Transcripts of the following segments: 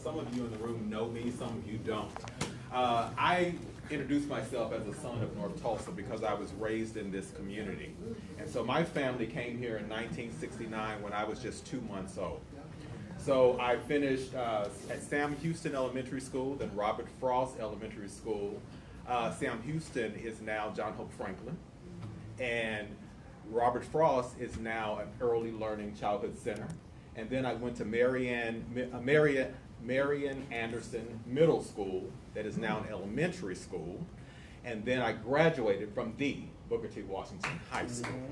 some of you in the room know me, some of you don't. I introduced myself as a son of North Tulsa because I was raised in this community. And so my family came here in 1969 when I was just 2 months old. So I finished at Sam Houston Elementary School, then Robert Frost Elementary School. Sam Houston is now John Hope Franklin, and Robert Frost is now an early learning childhood center. And then I went to Marian Anderson Middle School, that is now an elementary school. And then I graduated from the Booker T. Washington High School.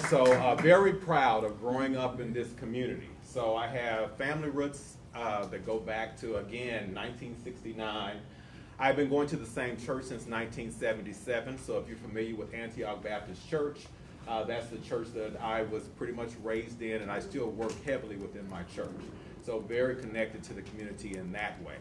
So very proud of growing up in this community. So I have family roots that go back to, again, 1969. I've been going to the same church since 1977. So if you're familiar with Antioch Baptist Church, that's the church that I was pretty much raised in, and I still work heavily within my church. So very connected to the community in that way.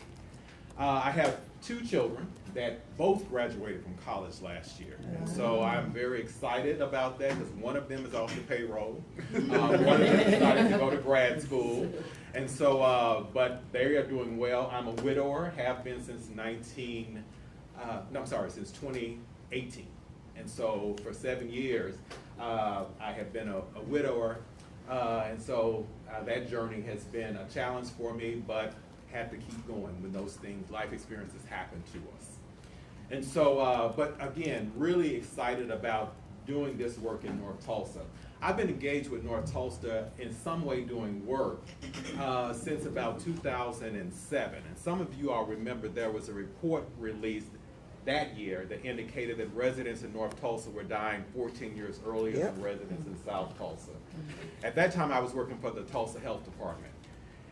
I have 2 children that both graduated from college last year. And so I'm very excited about that because one of them is off the payroll. One of them decided to go to grad school. And so, but they are doing well. I'm a widower, have been since 2018. And so for 7 years, I have been a widower. And so that journey has been a challenge for me, but had to keep going when those things, life experiences happen to us. And so, but again, really excited about doing this work in North Tulsa. I've been engaged with North Tulsa in some way doing work since about 2007. And some of you all remember there was a report released that year that indicated that residents in North Tulsa were dying 14 years earlier than residents in South Tulsa. At that time, I was working for the Tulsa Health Department.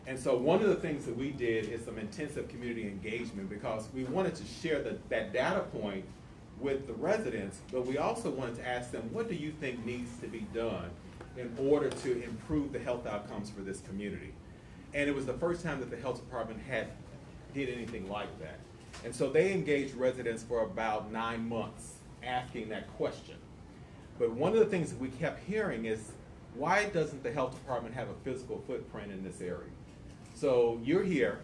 And so one of the things that we did is some intensive community engagement because we wanted to share that data point with the residents, but we also wanted to ask them, what do you think needs to be done in order to improve the health outcomes for this community? And it was the first time that the health department did anything like that. And so they engaged residents for about 9 months asking that question. But one of the things that we kept hearing is, why doesn't the health department have a physical footprint in this area? So you're here,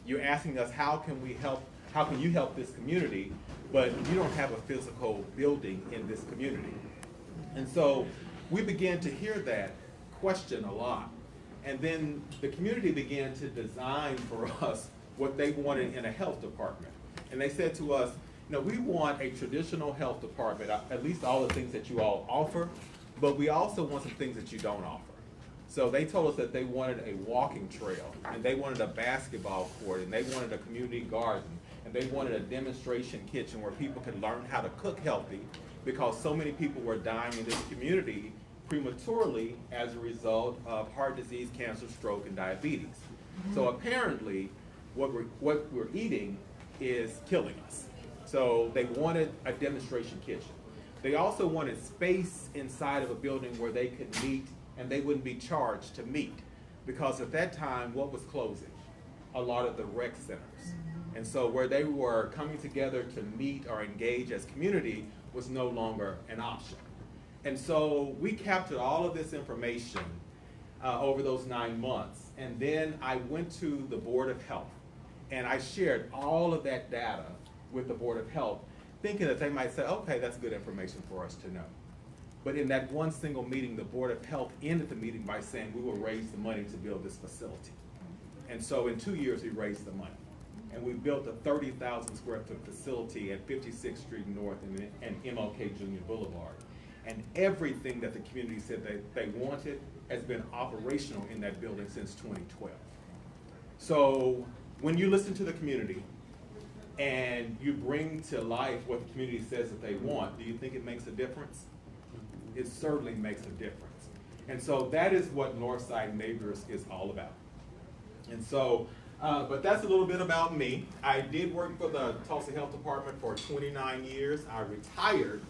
you're asking us, how can you help this community, but you don't have a physical building in this community? And so we began to hear that question a lot. And then the community began to design for us what they wanted in a health department. And they said to us, we want a traditional health department, at least all the things that you all offer, but we also want some things that you don't offer. So they told us that they wanted a walking trail, and they wanted a basketball court, and they wanted a community garden, and they wanted a demonstration kitchen where people could learn how to cook healthy, because so many people were dying in this community prematurely as a result of heart disease, cancer, stroke, and diabetes. So apparently, what we're eating is killing us. So they wanted a demonstration kitchen. They also wanted space inside of a building where they could meet and they wouldn't be charged to meet. Because at that time, what was closing? A lot of the rec centers. And so where they were coming together to meet or engage as community was no longer an option. And so we captured all of this information over those 9 months. And then I went to the Board of Health and I shared all of that data with the Board of Health, thinking that they might say, okay, that's good information for us to know. But in that one single meeting, the Board of Health ended the meeting by saying we will raise the money to build this facility. And so in 2 years, we raised the money. And we built a 30,000 square foot facility at 56th Street North and MLK Junior Boulevard. And everything that the community said they wanted has been operational in that building since 2012. So when you listen to the community and you bring to life what the community says that they want, do you think it makes a difference? It certainly makes a difference. And so that is what Northside Neighbors is all about. And so, but that's a little bit about me. I did work for the Tulsa Health Department for 29 years. I retired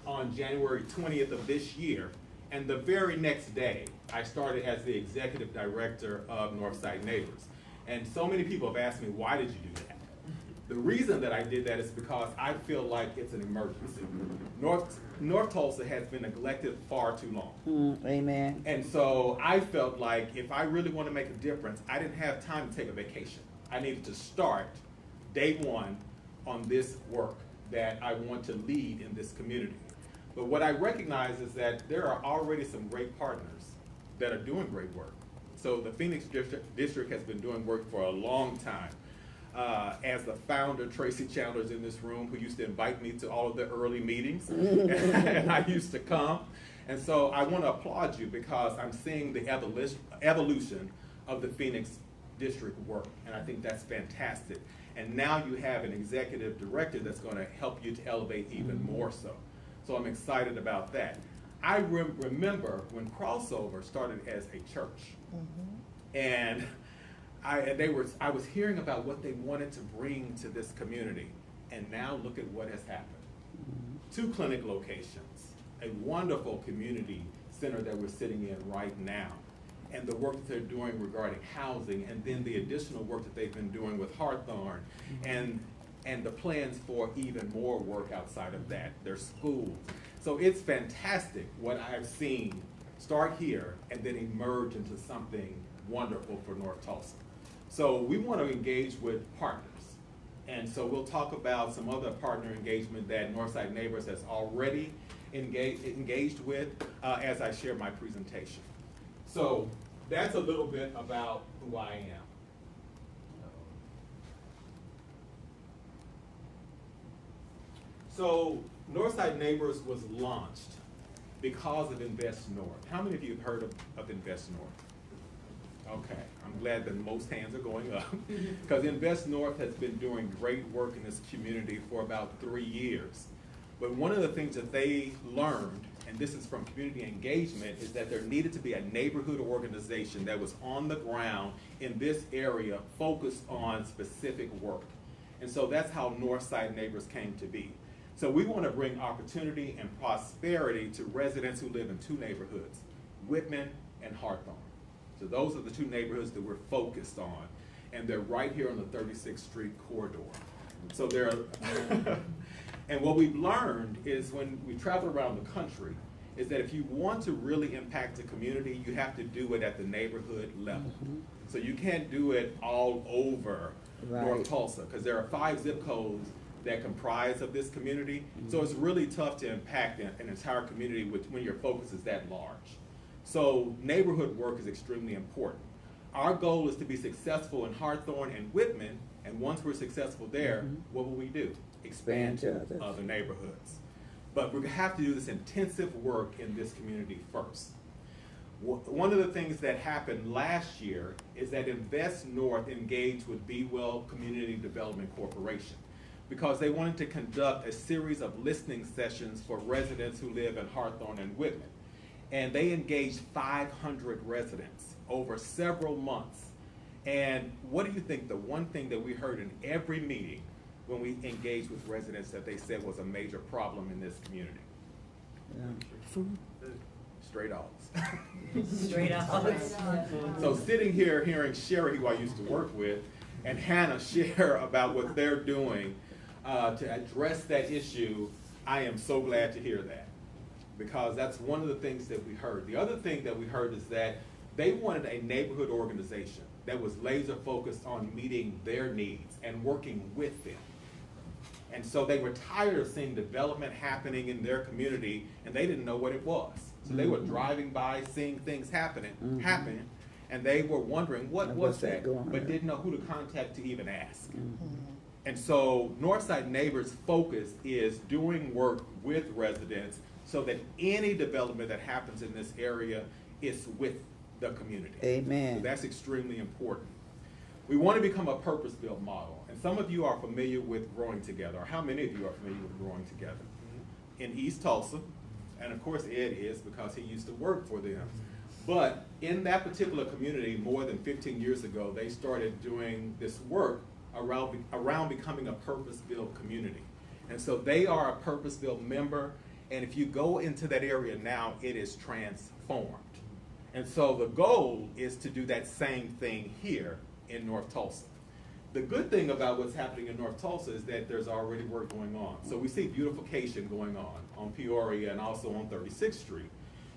on January 20th of this year. And the very next day, I started as the executive director of Northside Neighbors. And so many people have asked me, why did you do that? The reason that I did that is because I feel like it's an emergency. North Tulsa has been neglected far too long. Amen. And so I felt like if I really want to make a difference, I didn't have time to take a vacation. I needed to start day one on this work that I want to lead in this community. But what I recognize is that there are already some great partners that are doing great work. So the Phoenix District has been doing work for a long time. As the founder, Tracy Chandler's in this room, who used to invite me to all of the early meetings, and I used to come. And so I want to applaud you because I'm seeing the evolution of the Phoenix District work, and I think that's fantastic. And now you have an executive director that's going to help you to elevate even more so. So I'm excited about that. I remember when Crossover started as a church, and I was hearing about what they wanted to bring to this community, and now look at what has happened. 2 clinic locations, a wonderful community center that we're sitting in right now, and the work that they're doing regarding housing, and then the additional work that they've been doing with Hawthorne, and the plans for even more work outside of that, their schools. So it's fantastic what I've seen start here and then emerge into something wonderful for North Tulsa. So we want to engage with partners. And so we'll talk about some other partner engagement that Northside Neighbors has already engaged with as I share my presentation. So that's a little bit about who I am. So Northside Neighbors was launched because of Invest North. How many of you have heard of Invest North? Okay, I'm glad that most hands are going up because Invest North has been doing great work in this community for about 3 years. But one of the things that they learned, and this is from community engagement, is that there needed to be a neighborhood organization that was on the ground in this area focused on specific work. And so that's how Northside Neighbors came to be. So we want to bring opportunity and prosperity to residents who live in 2 neighborhoods, Whitman and Hawthorne. So those are the 2 neighborhoods that we're focused on, and they're right here on the 36th Street corridor. So they're, and what we've learned is when we travel around the country, is that if you want to really impact the community, you have to do it at the neighborhood level. So you can't do it all over North Tulsa, because there are 5 zip codes that comprise of this community. So it's really tough to impact an entire community when your focus is that large. So neighborhood work is extremely important. Our goal is to be successful in Hawthorne and Whitman, and once we're successful there, what will we do? Expand to other neighborhoods. But we have to do this intensive work in this community first. One of the things that happened last year is that Invest North engaged with Be Well Community Development Corporation, because they wanted to conduct a series of listening sessions for residents who live in Hawthorne and Whitman. And they engaged 500 residents over several months. And what do you think the one thing that we heard in every meeting when we engaged with residents that they said was a major problem in this community? Food. Stray dogs. Stray dogs. So sitting here hearing Sherry, who I used to work with, and Hannah share about what they're doing to address that issue, I am so glad to hear that, because that's one of the things that we heard. The other thing that we heard is that they wanted a neighborhood organization that was laser focused on meeting their needs and working with them. And so they were tired of seeing development happening in their community, and they didn't know what it was. So they were driving by, seeing things happen, and they were wondering what was that, but didn't know who to contact to even ask. And so Northside Neighbors' focus is doing work with residents so that any development that happens in this area is with the community. Amen. So that's extremely important. We want to become a purpose-built model. And some of you are familiar with Growing Together, or how many of you are familiar with Growing Together? In East Tulsa, and of course Ed is, because he used to work for them. But in that particular community, more than 15 years ago, they started doing this work around becoming a purpose-built community. And so they are a purpose-built member, and if you go into that area now, it is transformed. And so the goal is to do that same thing here in North Tulsa. The good thing about what's happening in North Tulsa is that there's already work going on. So we see beautification going on Peoria and also on 36th Street.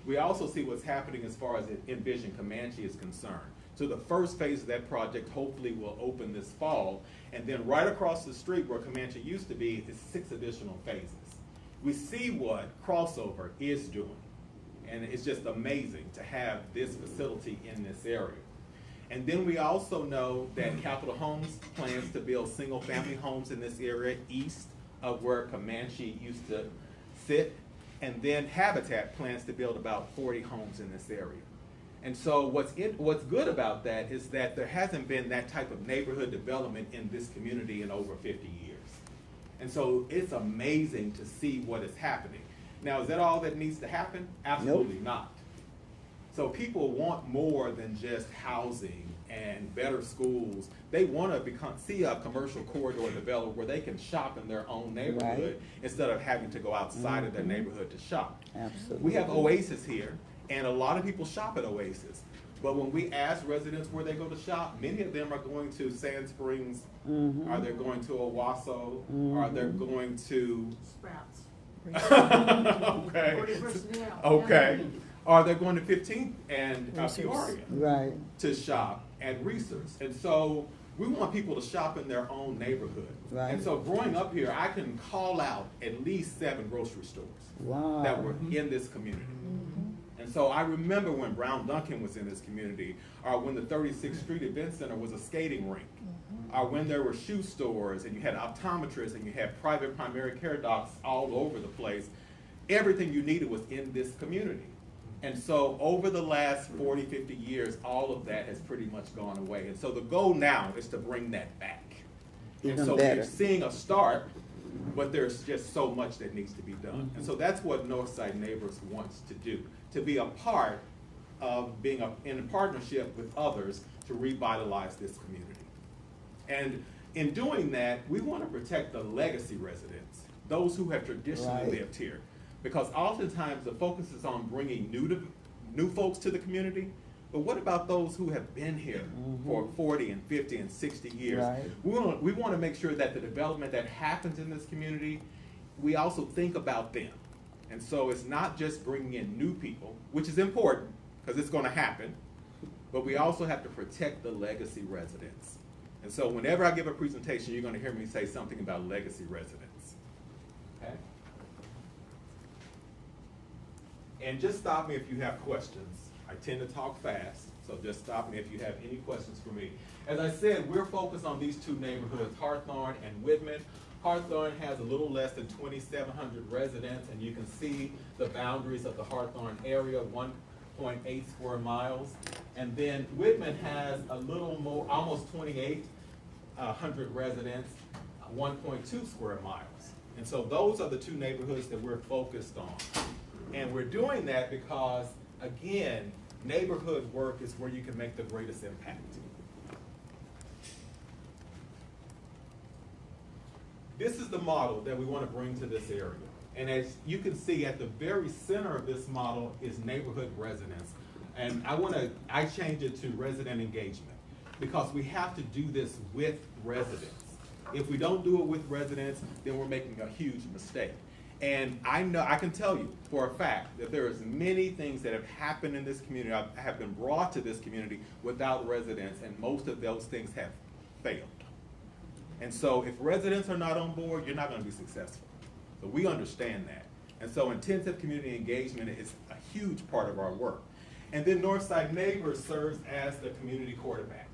We also see what's happening as far as Envision Comanche is concerned. So the first phase of that project hopefully will open this fall. And then right across the street where Comanche used to be is 6 additional phases. We see what Crossover is doing. And it's just amazing to have this facility in this area. And then we also know that Capital Homes plans to build single-family homes in this area east of where Comanche used to sit. And then Habitat plans to build about 40 homes in this area. And so what's good about that is that there hasn't been that type of neighborhood development in this community in over 50 years. And so it's amazing to see what is happening. Now, is that all that needs to happen? Absolutely not. So people want more than just housing and better schools. They want to see a commercial corridor developed where they can shop in their own neighborhood instead of having to go outside of their neighborhood to shop. Absolutely. We have Oasis here, and a lot of people shop at Oasis. But when we ask residents where they go to shop, many of them are going to Sand Springs, are they going to Owasso, are they going to Sprouts. okay. Okay. Are they going to 15th and Peoria to shop and research? And so we want people to shop in their own neighborhood. And so growing up here, I can call out at least 7 grocery stores that were in this community. And so I remember when Brown Duncan was in this community, or when the 36th Street Event Center was a skating rink, or when there were shoe stores and you had optometrists and you had private primary care docs all over the place. Everything you needed was in this community. And so over the last 40, 50 years, all of that has pretty much gone away. And so the goal now is to bring that back. And so we're seeing a start, but there's just so much that needs to be done. And so that's what Northside Neighbors wants to do, to be a part of being in a partnership with others to revitalize this community. And in doing that, we want to protect the legacy residents, those who have traditionally lived here. Because oftentimes the focus is on bringing new folks to the community, but what about those who have been here for 40 and 50 and 60 years? We want to make sure that the development that happens in this community, we also think about them. And so it's not just bringing in new people, which is important because it's going to happen, but we also have to protect the legacy residents. And so whenever I give a presentation, you're going to hear me say something about legacy residents. Okay? And just stop me if you have questions. I tend to talk fast, so just stop me if you have any questions for me. As I said, we're focused on these 2 neighborhoods, Hawthorne and Whitman. Hawthorne has a little less than 2,700 residents, and you can see the boundaries of the Hawthorne area, 1.8 square miles. And then Whitman has a little more, almost 2,800 residents, 1.2 square miles. And so those are the 2 neighborhoods that we're focused on. And we're doing that because, again, neighborhood work is where you can make the greatest impact. This is the model that we want to bring to this area. And as you can see, at the very center of this model is neighborhood residents. And I changed it to resident engagement because we have to do this with residents. If we don't do it with residents, then we're making a huge mistake. And I can tell you for a fact that there is many things that have happened in this community, have been brought to this community without residents, and most of those things have failed. And so if residents are not on board, you're not going to be successful. So we understand that. And so intensive community engagement is a huge part of our work. And then Northside Neighbors serves as the community quarterback.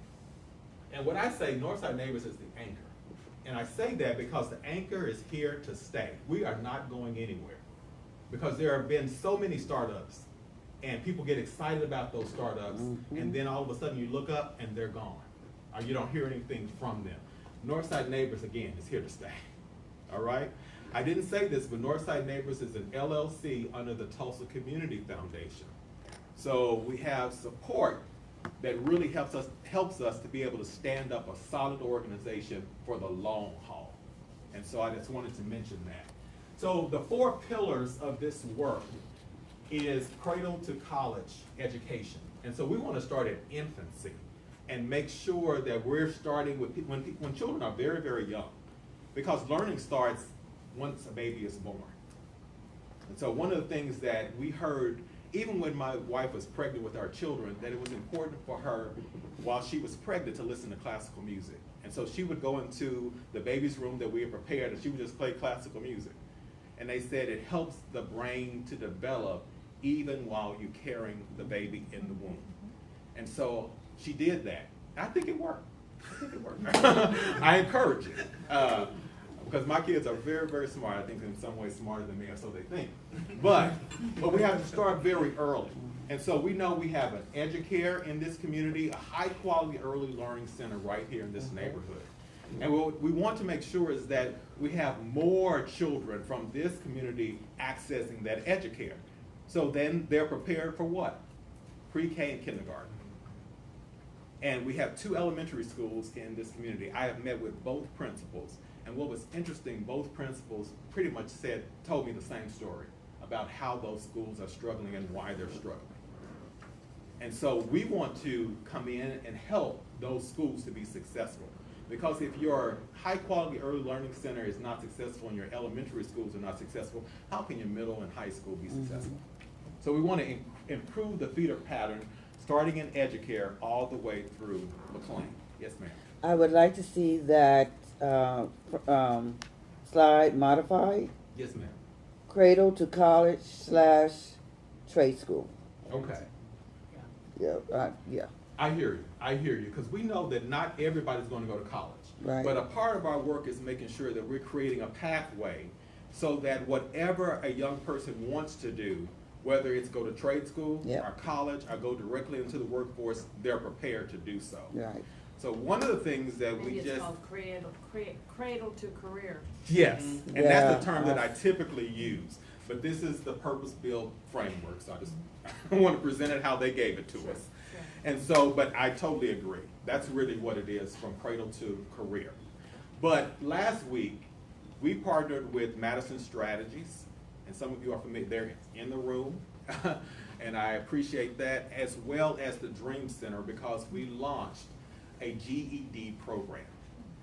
And when I say Northside Neighbors is the anchor, and I say that because the anchor is here to stay. We are not going anywhere because there have been so many startups and people get excited about those startups and then all of a sudden you look up and they're gone or you don't hear anything from them. Northside Neighbors, again, is here to stay, all right? I didn't say this, but Northside Neighbors is an LLC under the Tulsa Community Foundation. So we have support that really helps us to be able to stand up a solid organization for the long haul. And so I just wanted to mention that. So the 4 pillars of this work is cradle to college education. And so we want to start at infancy and make sure that we're starting with when children are very, very young, because learning starts once a baby is born. And so one of the things that we heard even when my wife was pregnant with our children, that it was important for her while she was pregnant to listen to classical music. And so she would go into the baby's room that we had prepared and she would just play classical music. And they said it helps the brain to develop even while you're carrying the baby in the womb. And so she did that. I think it worked. I encourage it. Because my kids are very, very smart. I think in some ways smarter than me, or so they think. But we have to start very early. And so we know we have an educare in this community, a high quality early learning center right here in this neighborhood. And what we want to make sure is that we have more children from this community accessing that educare. So then they're prepared for what? Pre-K and kindergarten. And we have 2 elementary schools in this community. I have met with both principals. And what was interesting, both principals pretty much told me the same story about how those schools are struggling and why they're struggling. And so we want to come in and help those schools to be successful. Because if your high quality early learning center is not successful and your elementary schools are not successful, how can your middle and high school be successful? So we want to improve the feeder pattern starting in educare all the way through McLean. Yes, ma'am. I would like to see that slide modified, Yes, ma'am. cradle to college / trade school. Okay. Yeah. I hear you, because we know that not everybody's going to go to college. Right. But a part of our work is making sure that we're creating a pathway so that whatever a young person wants to do, whether it's go to trade school or college or go directly into the workforce, they're prepared to do so. Right. So one of the things that Maybe we it's just... called cradle to career. Yes, Mm-hmm. and that's the term that I typically use. But this is the purpose-built framework, so I just want to present it how they gave it to us. Sure. And so, but I totally agree. That's really what it is, from cradle to career. But last week, we partnered with Madison Strategies, and some of you are familiar, they're in the room, and I appreciate that, as well as the Dream Center, because we launched a GED program.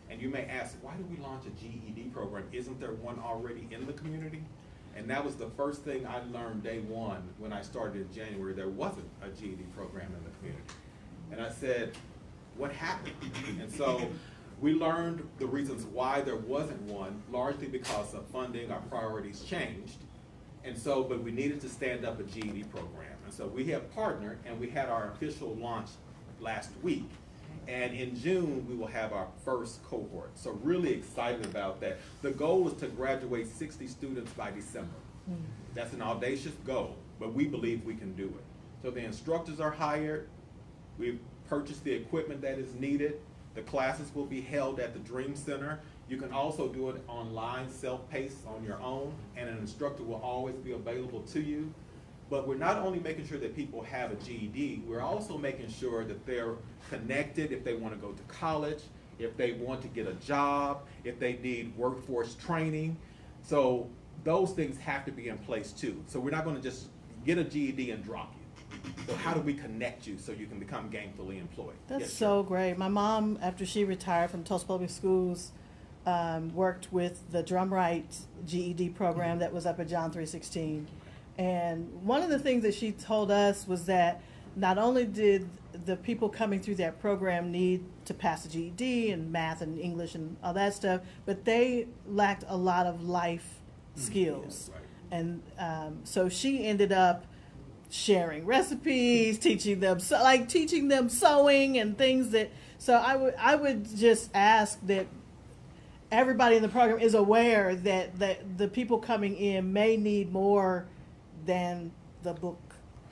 And you may ask, why did we launch a GED program? Isn't there one already in the community? And that was the first thing I learned day one when I started in January. There wasn't a GED program in the community. And I said, what happened? And so we learned the reasons why there wasn't one, largely because of funding, our priorities changed. And so, but we needed to stand up a GED program. And so we have partnered, and we had our official launch last week. And in June, we will have our first cohort. So really excited about that. The goal is to graduate 60 students by December. That's an audacious goal, but we believe we can do it. So the instructors are hired. We've purchased the equipment that is needed. The classes will be held at the Dream Center. You can also do it online, self-paced on your own, and an instructor will always be available to you. But we're not only making sure that people have a GED, we're also making sure that they're connected if they want to go to college, if they want to get a job, if they need workforce training. So those things have to be in place too. So we're not going to just get a GED and drop you. So how do we connect you so you can become gainfully employed? That's Yes, so great. My mom, after she retired from Tulsa Public Schools, worked with the Drumright GED program that was up at John 316. And one of the things that she told us was that not only did the people coming through that program need to pass the GED and math and English and all that stuff, but they lacked a lot of life skills. Right. And so she ended up sharing recipes, teaching them sewing and things that. So I would just ask that everybody in the program is aware that the people coming in may need more than the book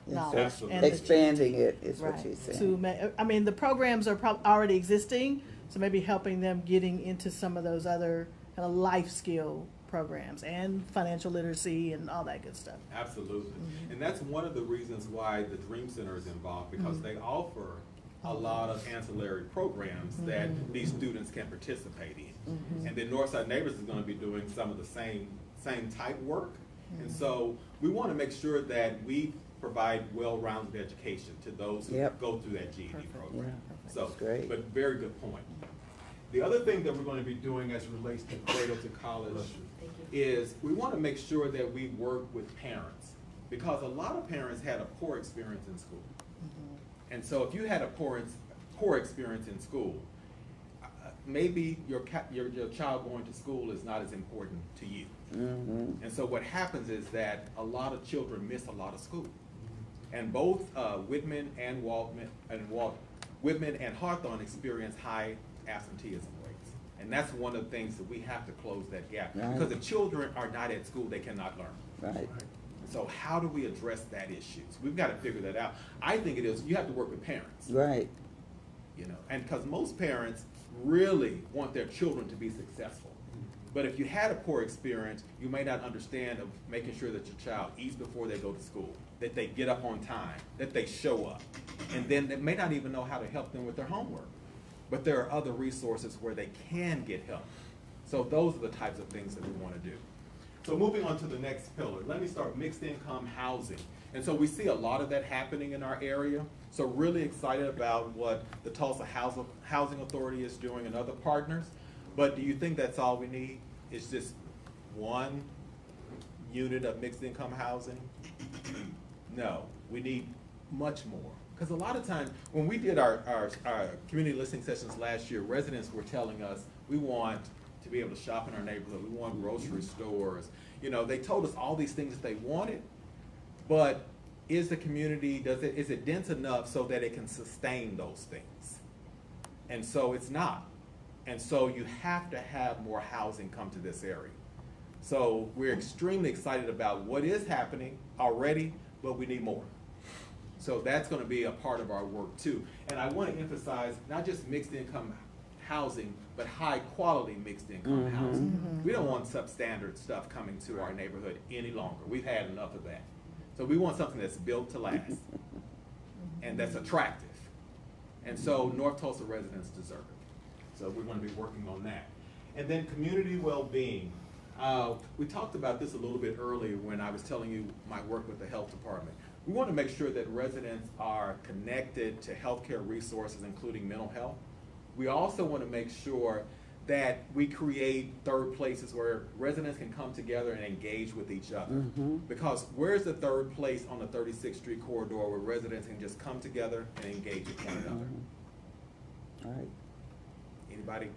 knowledge. Absolutely. And the Expanding it is what right. she's saying. I mean, the programs are already existing, so maybe helping them getting into some of those other kind of life skill programs and financial literacy and all that good stuff. Absolutely. And that's one of the reasons why the Dream Center is involved, because they offer a lot of ancillary programs that these students can participate in. And then Northside Neighbors is going to be doing some of the same type work. And so we want to make sure that we provide well-rounded education to those who go through that GED program. Yeah. So, That's great. but very good point. The other thing that we're going to be doing as it relates to cradle to college is we want to make sure that we work with parents because a lot of parents had a poor experience in school. And so if you had a poor experience in school, maybe your child going to school is not as important to you. And so what happens is that a lot of children miss a lot of school. And both Whitman and Hawthorne experience high absenteeism rates. And that's one of the things that we have to close that gap. Right. Because if children are not at school, they cannot learn. Right. So how do we address that issue? So we've got to figure that out. I think it is, you have to work with parents. Right. You know, and because most parents really want their children to be successful. But if you had a poor experience, you may not understand of making sure that your child eats before they go to school, that they get up on time, that they show up. And then they may not even know how to help them with their homework. But there are other resources where they can get help. So those are the types of things that we want to do. So moving on to the next pillar, let me start mixed income housing. And so we see a lot of that happening in our area. So really excited about what the Tulsa Housing Authority is doing and other partners. But do you think that's all we need? It's just one unit of mixed income housing? No, we need much more. Because a lot of times, when we did our community listening sessions last year, residents were telling us, we want to be able to shop in our neighborhood, we want grocery stores. You know, they told us all these things that they wanted, but is the community, is it dense enough so that it can sustain those things? And so it's not. And so you have to have more housing come to this area. So we're extremely excited about what is happening already, but we need more. So that's going to be a part of our work too. And I want to emphasize not just mixed income housing, but high quality mixed income housing. We don't want substandard stuff coming to our neighborhood any longer. We've had enough of that. So we want something that's built to last and that's attractive. And so North Tulsa residents deserve it. So we're going to be working on that. And then community well-being. We talked about this a little bit earlier when I was telling you my work with the health department. We want to make sure that residents are connected to healthcare resources, including mental health. We also want to make sure that we create third places where residents can come together and engage with each other. Because where's the third place on the 36th Street corridor where residents can just come together and engage with one another? All right. Anybody?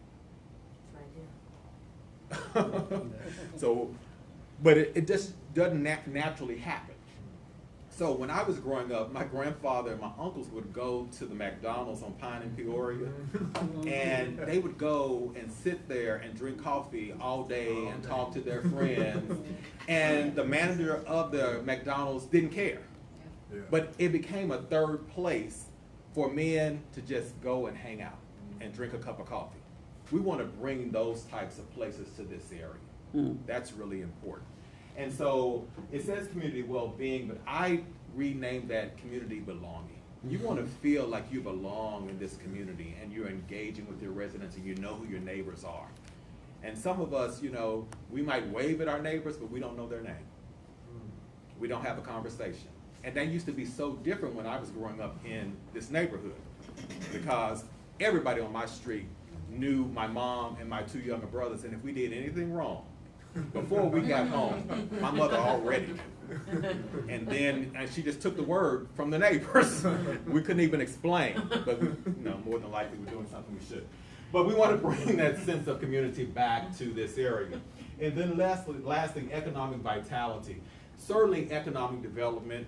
It's right here. So, but it just doesn't naturally happen. So when I was growing up, my grandfather and my uncles would go to the McDonald's on Pine and Peoria, and they would go and sit there and drink coffee all day and talk to their friends, and the manager of the McDonald's didn't care. But it became a third place for men to just go and hang out and drink a cup of coffee. We want to bring those types of places to this area. That's really important. And so it says community well-being, but I renamed that community belonging. You want to feel like you belong in this community and you're engaging with your residents and you know who your neighbors are. And some of us, you know, we might wave at our neighbors, but we don't know their name. We don't have a conversation. And that used to be so different when I was growing up in this neighborhood, because everybody on my street knew my mom and my two younger brothers, and if we did anything wrong, before we got home, my mother already knew. And then she just took the word from the neighbors. We couldn't even explain, but we, you know, more than likely we're doing something we should. But we want to bring that sense of community back to this area. And then lastly, economic vitality. Certainly economic development.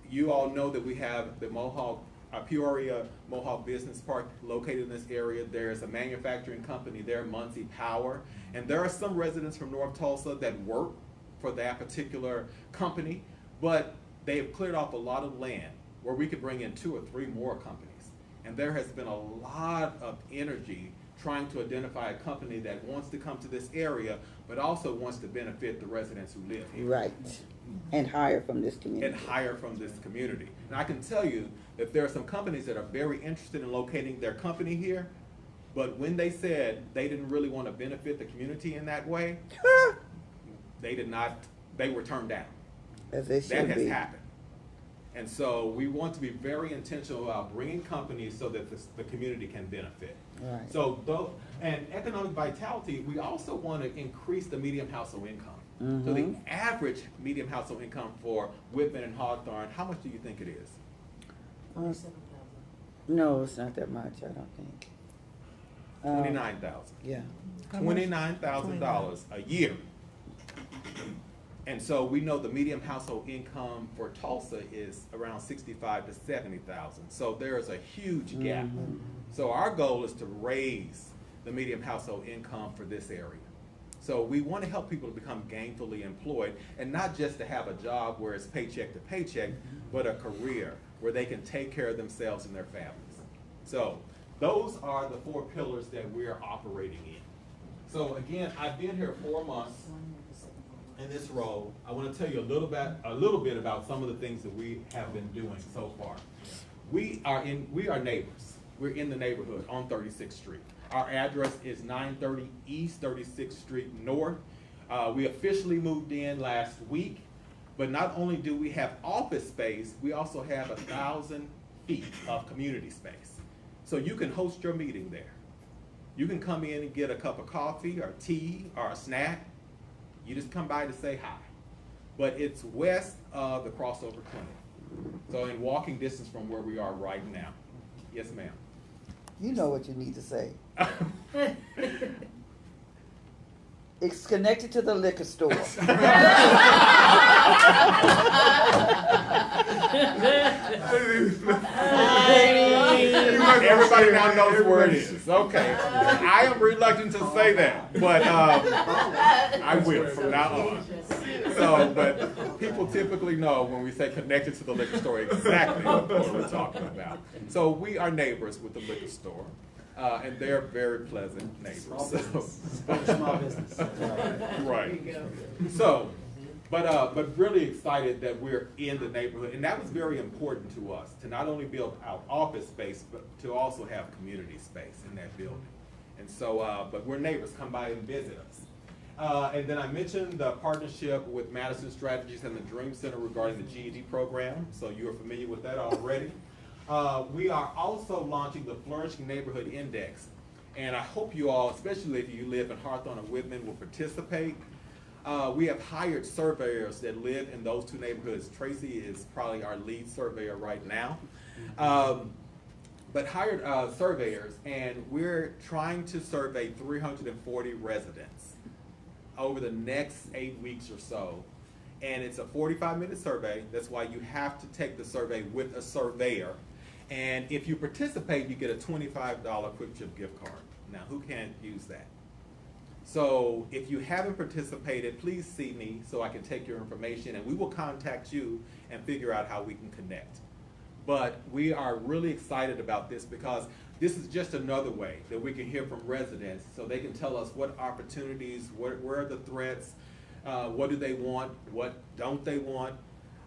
You all know that we have the Peoria Mohawk Business Park located in this area. There's a manufacturing company there, Muncie Power, and there are some residents from North Tulsa that work for that particular company, but they have cleared off a lot of land where we could bring in 2 or 3 more companies. And there has been a lot of energy trying to identify a company that wants to come to this area, but also wants to benefit the residents who live here. Right. And hire from this community. And hire from this community. And I can tell you that there are some companies that are very interested in locating their company here, but when they said they didn't really want to benefit the community in that way, they were turned down. As they should That has be. happened. And so we want to be very intentional about bringing companies so that the community can benefit. Right. So, and economic vitality, we also want to increase the median household income. So the average median household income for Whitman and Hawthorne, how much do you think it is? No, it's not that much, I don't think. $29,000. Yeah. $29,000 a year. And so we know the median household income for Tulsa is around 65 to 70,000. So there is a huge gap. So our goal is to raise the median household income for this area. So we want to help people to become gainfully employed, and not just to have a job where it's paycheck to paycheck, but a career where they can take care of themselves and their families. So those are the 4 pillars that we're operating in. So again, I've been here 4 months in this role. I want to tell you a little bit about some of the things that we have been doing so far. We are neighbors. We're in the neighborhood on 36th Street. Our address is 930 East 36th Street North. We officially moved in last week, but not only do we have office space, we also have 1,000 feet of community space. So you can host your meeting there. You can come in and get a cup of coffee or tea or a snack. You just come by to say hi. But it's west of the crossover clinic. So in walking distance from where we are right now. Yes, ma'am. You know what you need to say. It's connected to the liquor store. Everybody now knows where it is. Okay. I am reluctant to say that, but I will from now on. So, but people typically know when we say connected to the liquor store exactly what we're talking about. So we are neighbors with the liquor store. And they're very pleasant neighbors. Small business. Right. So, but really excited that we're in the neighborhood, and that was very important to us to not only build out office space, but to also have community space in that building. And so, but we're neighbors. Come by and visit us. And then I mentioned the partnership with Madison Strategies and the Dream Center regarding the GED program. So you are familiar with that already. We are also launching the Flourishing Neighborhood Index, and I hope you all, especially if you live in Hawthorne or Whitman, will participate. We have hired surveyors that live in those 2 neighborhoods. Tracy is probably our lead surveyor right now. But hired surveyors, and we're trying to survey 340 residents over the next 8 weeks or so. And it's a 45-minute survey. That's why you have to take the survey with a surveyor. And if you participate, you get a $25 Quick Trip gift card. Now, who can't use that? So if you haven't participated, please see me so I can take your information, and we will contact you and figure out how we can connect. But we are really excited about this because this is just another way that we can hear from residents so they can tell us what opportunities, where are the threats, what do they want, what don't they want,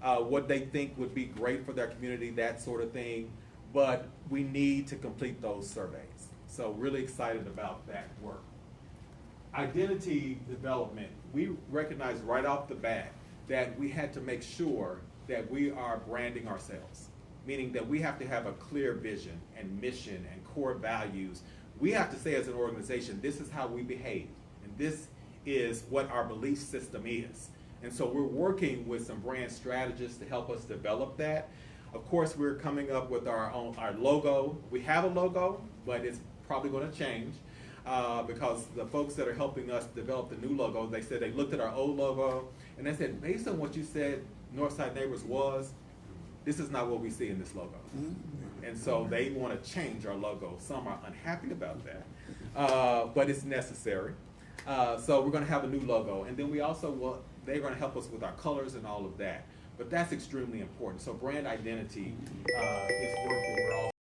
what they think would be great for their community, that sort of thing. But we need to complete those surveys. So really excited about that work. Identity development, we recognized right off the bat that we had to make sure that we are branding ourselves, meaning that we have to have a clear vision and mission and core values. We have to say as an organization, this is how we behave, and this is what our belief system is. And so we're working with some brand strategists to help us develop that. Of course, we're coming up with our logo. We have a logo, but it's probably going to change because the folks that are helping us develop the new logo, they said they looked at our old logo and they said, based on what you said Northside Neighbors was, this is not what we see in this logo. And so they want to change our logo. Some are unhappy about that, but it's necessary. So we're going to have a new logo, and then we also they're going to help us with our colors and all of that. But that's extremely important. So brand identity is work that we're all